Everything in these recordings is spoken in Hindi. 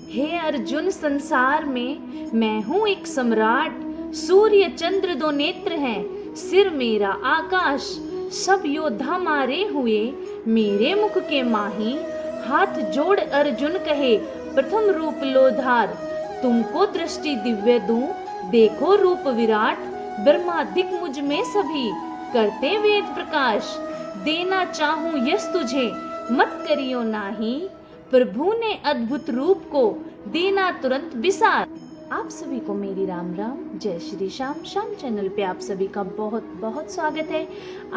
हे अर्जुन, संसार में मैं हूँ एक सम्राट। सूर्य चंद्र दो नेत्र हैं, सिर मेरा आकाश। सब योद्धा मारे हुए मेरे मुख के माही। हाथ जोड़ अर्जुन कहे, प्रथम रूप लो धार। तुमको दृष्टि दिव्य दूं, देखो रूप विराट। ब्रह्मादिक मुझ में सभी करते वेद प्रकाश। देना चाहूं यश तुझे, मत करियो नाही। प्रभु ने अद्भुत रूप को देना तुरंत विसार। आप सभी को मेरी राम राम, जय श्री श्याम। श्याम चैनल पे आप सभी का बहुत बहुत स्वागत है।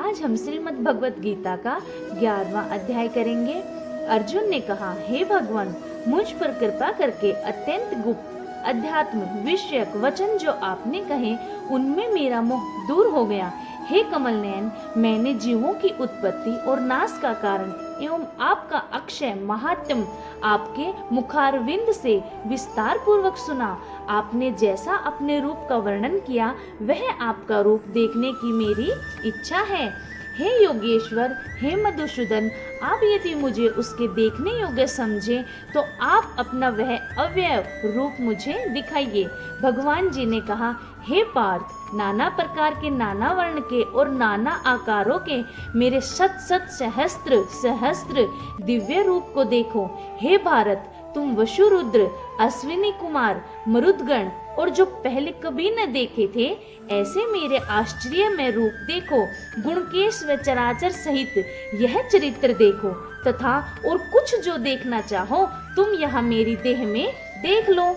आज हम श्रीमद् भगवत गीता का 11वां अध्याय करेंगे। अर्जुन ने कहा, हे भगवान, मुझ पर कृपा करके अत्यंत गुप्त अध्यात्म विषयक वचन जो आपने कहे उनमें मेरा मोह दूर हो गया। हे कमल नयन, मैंने जीवों की उत्पत्ति और नाश का कारण एवं आपका अक्षय महात्म आपके मुखारविंद से विस्तार पूर्वक सुना। आपने जैसा अपने रूप का वर्णन किया वह आपका रूप देखने की मेरी इच्छा है। हे योगेश्वर, हे मधुसूदन, आप यदि मुझे उसके देखने योग्य समझे तो आप अपना वह अव्यय रूप मुझे दिखाइए। भगवान जी ने कहा, हे पार्थ, नाना प्रकार के, नाना वर्ण के और नाना आकारों के मेरे शत शत सहस्त्र सहस्त्र दिव्य रूप को देखो। हे भारत, तुम वशुरुद्र, अश्विनी कुमार, मरुदगण और जो पहले कभी न देखे थे ऐसे मेरे आश्चर्यमय रूप देखो। गुणकेश व चराचर सहित यह चरित्र देखो तथा और कुछ जो देखना चाहो तुम यहाँ मेरी देह में देख लो,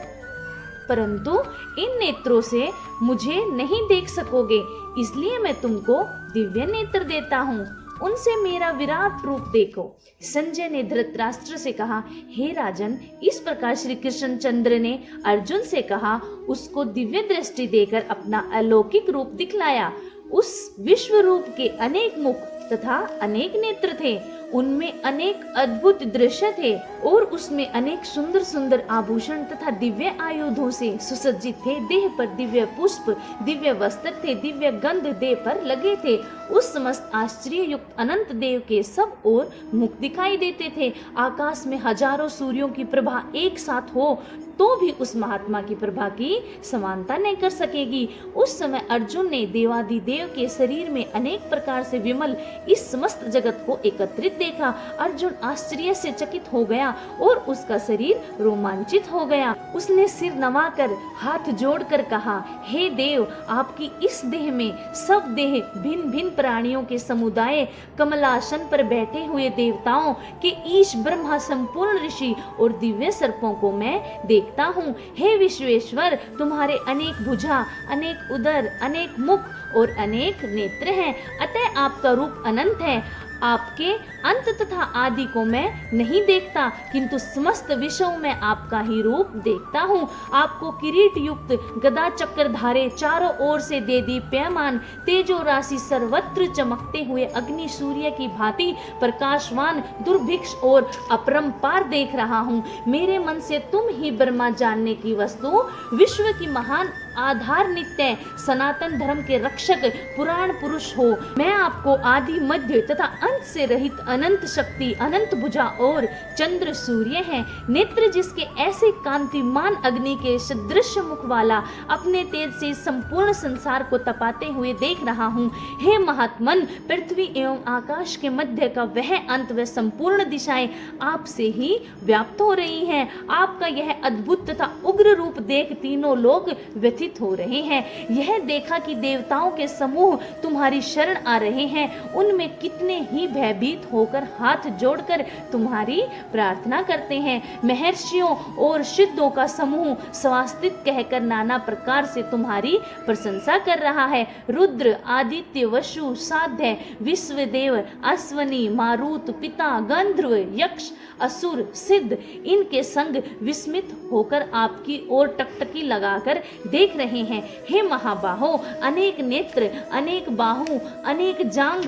परंतु इन नेत्रों से मुझे नहीं देख सकोगे, इसलिए मैं तुमको दिव्य नेत्र देता हूँ। उनसे मेरा विराट रूप देखो। संजय ने धृतराष्ट्र से कहा, हे राजन, इस प्रकार श्री कृष्ण चंद्र ने अर्जुन से कहा, उसको दिव्य दृष्टि देकर अपना अलौकिक रूप दिखलाया। उस विश्व रूप के अनेक मुख तथा अनेक नेत्र थे, उनमें अनेक अद्भुत दृश्य थे और उसमें अनेक सुंदर सुंदर आभूषण तथा दिव्य आयुधों से सुसज्जित थे। देह पर दिव्य पुष्प, दिव्य वस्त्र थे, दिव्य गंध देह पर लगे थे। उस समस्त आश्चर्य युक्त अनंत देव के सब ओर मुख दिखाई देते थे। आकाश में हजारों सूर्यों की प्रभा एक साथ हो तो भी उस महात्मा की प्रभा की समानता नहीं कर सकेगी। उस समय अर्जुन ने देवादिदेव के शरीर में अनेक प्रकार से विमल इस समस्त जगत को एकत्रित देखा। अर्जुन आश्चर्य से चकित हो गया और उसका शरीर रोमांचित हो गया। उसने सिर नवाकर हाथ जोड़कर कहा, हे देव, आपकी इस देह में सब देह भिन्न भिन्न प्राणियों के समुदाय, कमलासन पर बैठे हुए देवताओं के ईश, ब्रह्मा, संपूर्ण ऋषि और दिव्य सर्पों को मैं देखता हूँ। हे विश्वेश्वर, तुम्हारे अनेक भुजा, अनेक उदर, अनेक मुख और अनेक नेत्र हैं, अतः आपका रूप अनंत है। आपके अंत तथा आदि को मैं नहीं देखता, किंतु समस्त विषयों में आपका ही रूप देखता हूँ। आपको किरीट युक्त गदा चक्र धारे, चारों ओर से दे दीप्यमान, तेजो राशि, सर्वत्र चमकते हुए अग्नि सूर्य की भांति प्रकाशवान, दुर्भिक्ष और अपरंपार देख रहा हूँ। मेरे मन से तुम ही ब्रह्मा जानने की वस्तु, विश्व की महान आधार, नित्य सनातन धर्म के रक्षक, पुराण पुरुष हो। मैं आपको आदि, मध्य तथा अंत से रहित अनंत शक्ति, अनंत भुजा और चंद्र सूर्य है। नेत्र जिसके ऐसे कांतिमान अग्नि के सदृश मुख वाला, अपने तेज से संपूर्ण संसार को तपाते हुए देख रहा हूँ। हे महात्मन, पृथ्वी एवं आकाश के मध्य का वह अंत व संपूर्ण दिशाएं आपसे ही व्याप्त हो रही हैं। आपका यह अद्भुत तथा उग्र रूप देख तीनों लोग व्यथित हो रहे हैं। यह देखा कि देवताओं के समूह तुम्हारी शरण आ रहे हैं, उनमें कितने ही भयभीत होकर हाथ जोड़कर तुम्हारी प्रार्थना करते हैं। महर्षियों और सिद्धों का समूह स्वास्तिक कहकर नाना प्रकार से तुम्हारी प्रशंसा कर रहा है। रुद्र, आदित्य, वसु, साध्य, विश्वदेव, अश्वनी, मारुत, पिता, गंधर्व, यक्ष, असुर, सिद्ध इनके संग विस्मित होकर आपकी ओर टकटकी लगाकर देख रहे हैं। हे महाबाहो, अनेक नेत्र, अनेक बाहु, अनेक जांघ,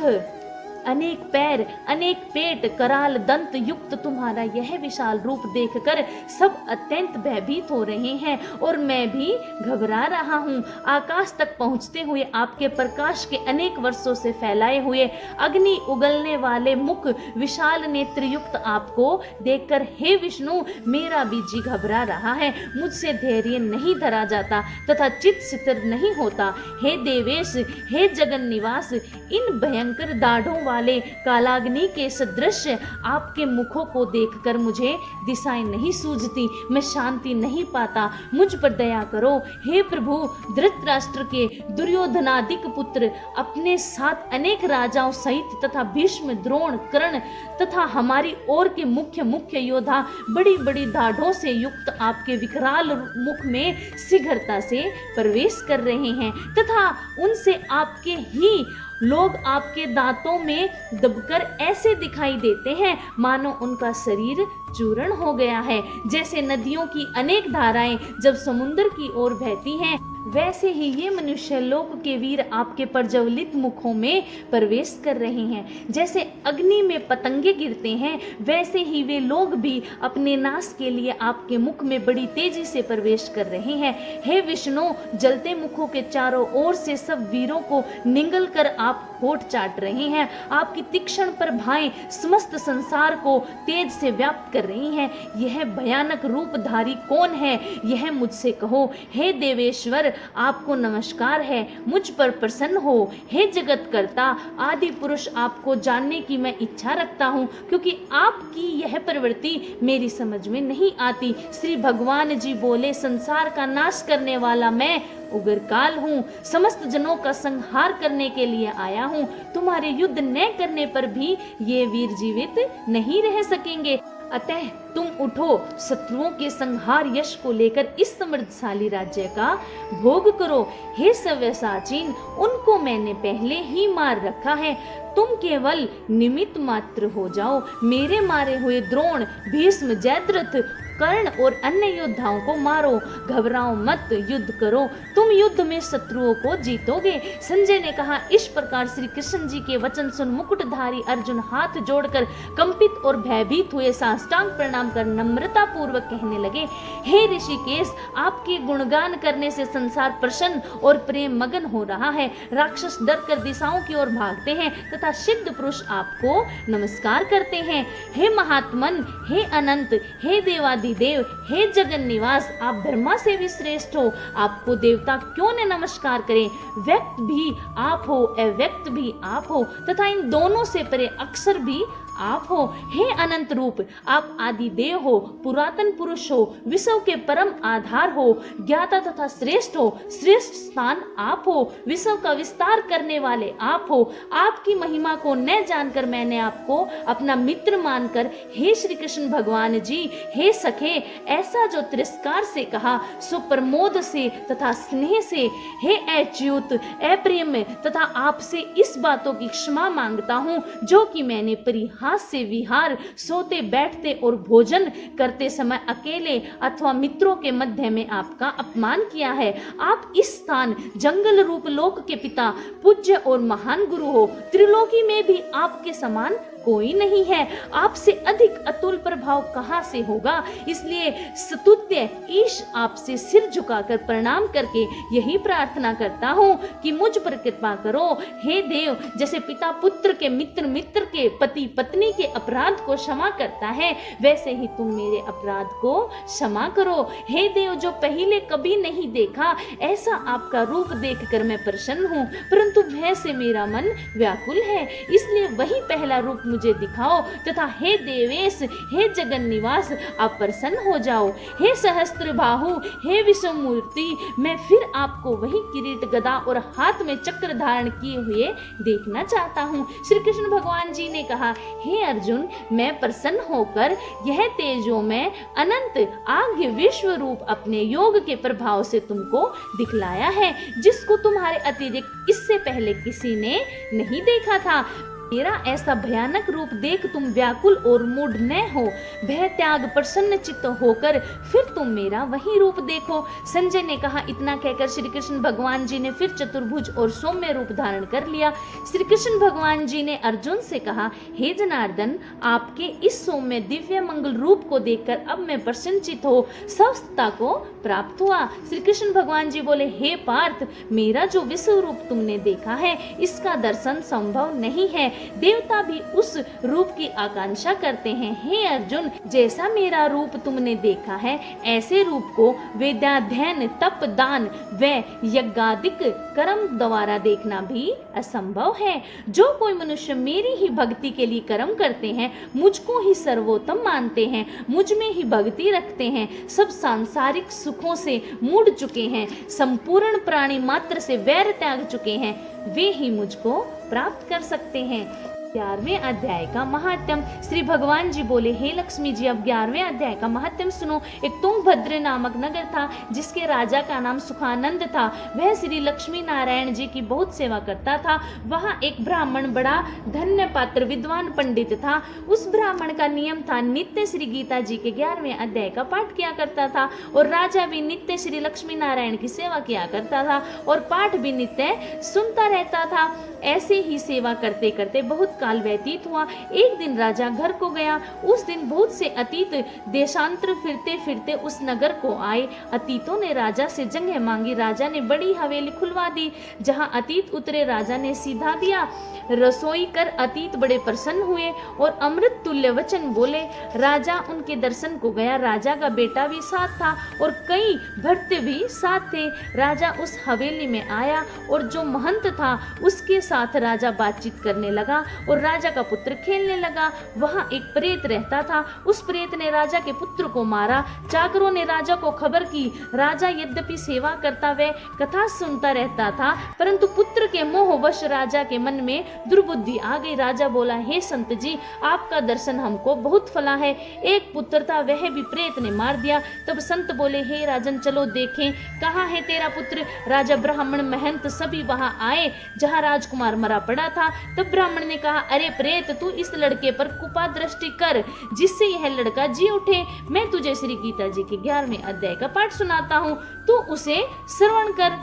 अनेक पैर, अनेक पेट, कराल दंत युक्त तुम्हारा यह विशाल रूप देखकर सब अत्यंत भयभीत हो रहे हैं और मैं भी घबरा रहा हूँ। आकाश तक पहुँचते हुए आपके प्रकाश के अनेक वर्षों से फैलाए हुए अग्नि उगलने वाले मुख, विशाल नेत्र युक्त आपको देखकर हे विष्णु मेरा भी जी घबरा रहा है। मुझसे धैर्य नहीं धरा जाता तथा चित्त स्थिर नहीं होता। हे देवेश, हे जगन निवास, इन भयंकर दाढ़ों वाले कालाग्नि के सदृश आपके मुखों को देखकर मुझे दिशाएं नहीं सूझती, मैं शांति नहीं पाता। मुझ पर दया करो हे प्रभु। धृतराष्ट्र के दुर्योधनादिक पुत्र अपने साथ अनेक राजाओं सहित तथा भीष्म, द्रोण, कर्ण तथा हमारी ओर के मुख्य योद्धा बड़ी बड़ी दाढ़ों से युक्त आपके विकराल मुख में शीघ्रता से प्रवेश कर रहे हैं तथा उनसे आपके ही लोग आपके दांतों में दबकर ऐसे दिखाई देते हैं मानो उनका शरीर चूर्ण हो गया है। जैसे नदियों की अनेक धाराएं जब समुद्र की ओर बहती हैं, वैसे ही ये मनुष्य लोक के वीर आपके प्रज्वलित मुखों में प्रवेश कर रहे हैं। जैसे अग्नि में पतंगे गिरते हैं, वैसे ही वे लोग भी अपने नाश के लिए आपके मुख में बड़ी तेजी से प्रवेश कर रहे हैं। हे विष्णु, जलते मुखों के चारों ओर से सब वीरों को निगल कर आप होठ चाट रहे हैं। आपकी तीक्ष्ण प्रभाएं समस्त संसार को तेज से व्याप्त कर रही हैं। यह भयानक रूपधारी कौन है, यह मुझसे कहो। हे देवेश्वर, आपको नमस्कार है, मुझ पर प्रसन्न हो। हे जगत कर्ता, आदि पुरुष, आपको जानने की मैं इच्छा रखता हूँ, क्योंकि आपकी यह प्रवृत्ति मेरी समझ में नहीं आती। श्री भगवान जी बोले, संसार का नाश करने वाला मैं उग्र काल हूँ, समस्त जनों का संहार करने के लिए आया हूँ। तुम्हारे युद्ध न करने पर भी ये वीर जीवित नहीं रह सकेंगे। अतः तुम उठो, शत्रुओं के संहार यश को लेकर इस समृद्धशाली राज्य का भोग करो। हे सव्यसाचीन, उनको मैंने पहले ही मार रखा है, तुम केवल निमित्त मात्र हो जाओ। मेरे मारे हुए द्रोण, भीष्म, जयद्रथ, कर्ण और अन्य योद्धाओं को मारो। घबराओ मत, युद्ध करो, तुम युद्ध में शत्रुओं को जीतोगे। संजय ने कहा। इस प्रकार श्री कृष्ण जी के वचन सुन मुकुटधारी अर्जुन हाथ जोड़कर कंपित और भयभीत हुए साष्टांग प्रणाम कर नम्रता पूर्वक कहने लगे, हे ऋषिकेश, आपके गुणगान करने से संसार प्रसन्न और प्रेम मगन हो रहा है। राक्षस डर कर दिशाओं की ओर भागते हैं तथा सिद्ध पुरुष आपको नमस्कार करते हैं। हे महात्मन, हे अनंत, हे देवादिदेव, हे जगन निवास, आप ब्रह्मा से भी श्रेष्ठ हो। आपको देवता क्यों न नमस्कार करें। व्यक्त भी आप हो, अव्यक्त भी आप हो तथा इन दोनों से परे अक्षर भी आप हो। हे अनंत रूप, आप आदि देव हो, पुरातन पुरुष हो, विश्व के परम आधार हो, ज्ञाता तथा श्रेष्ठ हो। श्रेष्ठ स्थान आप हो, विश्व का विस्तार करने वाले आप हो। आपकी महिमा को न जानकर मैंने आपको अपना मित्र मानकर हे श्री कृष्ण भगवान जी, हे सखे, ऐसा जो तिरस्कार से कहा सो प्रमोद से तथा स्नेह से हे अच्युत, अप्रेम तथा आपसे इस बातों की क्षमा मांगता हूँ जो कि मैंने परिहास से विहार, सोते बैठते और भोजन करते समय अकेले अथवा मित्रों के मध्य में आपका अपमान किया है। आप इस स्थान जंगल रूप लोक के पिता, पूज्य और महान गुरु हो। त्रिलोकी में भी आपके समान कोई नहीं है। आपसे अधिक अतुल प्रभाव कहाँ से होगा। इसलिए स्तुत्य ईश आपसे सिर झुकाकर प्रणाम करके यही प्रार्थना करता हूँ कि मुझ पर कृपा करो। हे देव, जैसे पिता पुत्र के, मित्र मित्र के, पति पत्नी के अपराध को क्षमा करता है, वैसे ही तुम मेरे अपराध को क्षमा करो। हे देव, जो पहले कभी नहीं देखा ऐसा आपका रूप देखकर मैं प्रसन्न हूँ, परंतु भय से मेरा मन व्याकुल है, इसलिए वही पहला रूप मुझे दिखाओ तथा हे देवेश, हे जगन निवास, आप प्रसन्न हो जाओ। हे सहस्त्र बाहु, हे विश्व मूर्ति, मैं फिर आपको वही किरीट, गदा और हाथ में चक्र धारण किए हुए देखना चाहता हूँ। श्री कृष्ण भगवान जी ने कहा, हे अर्जुन, मैं प्रसन्न होकर यह तेजो में अनंत आज्ञ विश्व रूप अपने योग के प्रभाव से तुमको दिखलाया है, जिसको तुम्हारे अतिरिक्त इससे पहले किसी ने नहीं देखा था। मेरा ऐसा भयानक रूप देख तुम व्याकुल और मूढ़ न हो, भय त्याग प्रसन्न चित्त होकर फिर तुम मेरा वही रूप देखो। संजय ने कहा। इतना कहकर श्री कृष्ण भगवान जी ने फिर चतुर्भुज और सौम्य रूप धारण कर लिया। श्री कृष्ण भगवान जी ने अर्जुन से कहा, हे जनार्दन, आपके इस सौम्य दिव्य मंगल रूप को देखकर अब मैं प्रसन्नचित्त हो स्वस्थता को प्राप्त हुआ। श्री कृष्ण भगवान जी बोले, हे पार्थ, मेरा जो विश्व रूप तुमने देखा है इसका दर्शन संभव नहीं है। देवता भी उस रूप की आकांक्षा करते हैं। हे अर्जुन, जैसा मेरा रूप तुमने देखा है ऐसे रूप को वेदाध्ययन, तप, दान व यज्ञादिक कर्म द्वारा देखना भी असंभव है। जो कोई मनुष्य मेरी ही भक्ति के लिए कर्म करते हैं, मुझको ही सर्वोत्तम मानते हैं, मुझ में ही भक्ति रखते हैं, सब सांसारिक सुखों से मुड़ चुके हैं, संपूर्ण प्राणी मात्र से वैर त्याग चुके हैं, वे ही मुझको प्राप्त कर सकते हैं। 11वें अध्याय का महात्म। श्री भगवान जी बोले, हे लक्ष्मी जी, अब 11वें अध्याय का महात्म सुनो। एक तुंगभद्र नामक नगर था जिसके राजा का नाम सुखानंद था। वह श्री लक्ष्मी नारायण जी की बहुत सेवा करता था। वहाँ एक ब्राह्मण बड़ा धन्य पात्र विद्वान पंडित था। उस ब्राह्मण का नियम था नित्य श्री गीता जी के 11वें अध्याय का पाठ किया करता था और राजा भी नित्य श्री लक्ष्मी नारायण की सेवा किया करता था और पाठ भी नित्य सुनता रहता था। ऐसे ही सेवा करते करते बहुत काल व्यतीत हुआ। एक दिन राजा घर को गया। उस दिन बहुत से अतीत देशांतर फिरते फिरते उस नगर को आए। अतीतों ने राजा से जगह मांगी। राजा ने बड़ी हवेली खुलवा दी। जहां अतीत उतरे राजा ने सीधा दिया। रसोई कर अतीत बड़े प्रसन्न हुए और अमृत तुल्य वचन बोले। राजा उनके दर्शन को गया। राजा का बेटा भी साथ था और कई भृत्य भी साथ थे। राजा उस हवेली में आया और जो महंत था उसके साथ राजा बातचीत करने लगा और राजा का पुत्र खेलने लगा। वहां एक प्रेत रहता था। उस प्रेत ने राजा के पुत्र को मारा। चाकरों ने राजा को खबर की। राजा यद्यपि सेवा करता व कथा सुनता रहता था, परंतु पुत्र के मोहवश राजा के मन में दुर्बुद्धि आ गई। राजा बोला, हे संत जी, आपका दर्शन हमको बहुत फला है। एक पुत्र था, वह भी प्रेत ने मार दिया। तब संत बोले, हे राजन, चलो देखें कहाँ है तेरा पुत्र। राजा, ब्राह्मण, महंत सभी वहां आए जहां राजकुमार मरा पड़ा था। तब ब्राह्मण ने कहा, अरे प्रेत, तू इस लड़के पर कृपा दृष्टि कर जिससे यह लड़का जी उठे। मैं तुझे श्री गीता जी के 11वें अध्याय का पाठ सुनाता हूँ, तू उसे श्रवण कर,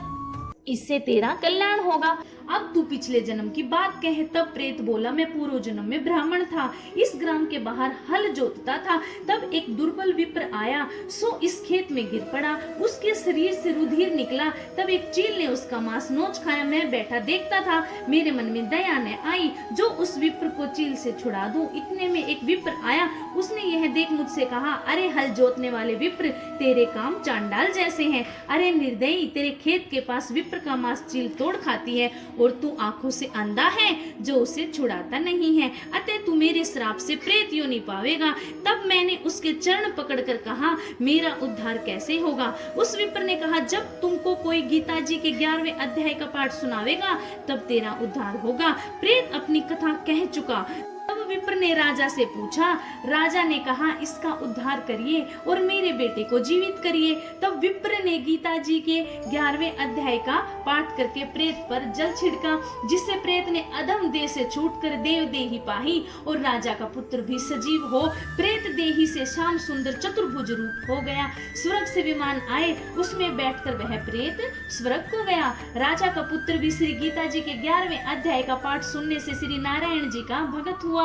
इससे तेरा कल्याण होगा। अब तू पिछले जन्म की बात कहे। तब प्रेत बोला, मैं पूर्व जन्म में ब्राह्मण था, इस ग्राम के बाहर हल जोतता था। तब एक दुर्बल विप्र आया, सो इस खेत में गिर पड़ा। उसके शरीर से रुधिर निकला। तब एक चील ने उसका मांस नोच खाया। मैं बैठा देखता था। मेरे मन में दया न आई जो उस विप्र को चील से छुड़ा दूं। इतने में एक विप्र आया। उसने यह देख मुझसे कहा, अरे हल जोतने वाले विप्र, तेरे काम चांडाल जैसे हैं। अरे निर्दयी, तेरे खेत के पास विप्र का मांस चील तोड़ खाती है और तू आंखों से अंधा है जो उसे छुड़ाता नहीं है, अतः तू मेरे श्राप से प्रेत योनि पावेगा। तब मैंने उसके चरण पकड़कर कहा, मेरा उद्धार कैसे होगा। उस विप्र ने कहा, जब तुमको कोई गीता जी के 11वें अध्याय का पाठ सुनावेगा तब तेरा उद्धार होगा। प्रेत अपनी कथा कह चुका। तब विप्र ने राजा से पूछा। राजा ने कहा, इसका उद्धार करिए और मेरे बेटे को जीवित करिए। तब विप्र ने गीता जी के 11वें अध्याय का पाठ करके प्रेत पर जल छिड़का, जिससे प्रेत ने अधम देह से छूटकर देव देही पाही और राजा का पुत्र भी सजीव हो प्रेत देही से श्याम सुंदर चतुर्भुज रूप हो गया। स्वर्ग से विमान आए, उसमें बैठकर वह प्रेत स्वर्ग को गया। राजा का पुत्र भी श्री गीता जी के 11वें अध्याय का पाठ सुनने से श्री नारायण जी का भगत हुआ।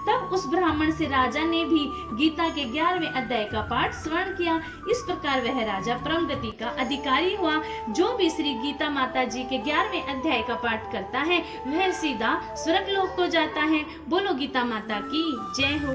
तब उस ब्राह्मण से राजा ने भी गीता के 11वें अध्याय का पाठ श्रवण किया। इस प्रकार वह राजा परम गति का अधिकारी हुआ। जो भी श्री गीता माता जी के 11वें अध्याय का पाठ करता है वह सीधा स्वर्ग लोक को जाता है। बोलो गीता माता की जय हो।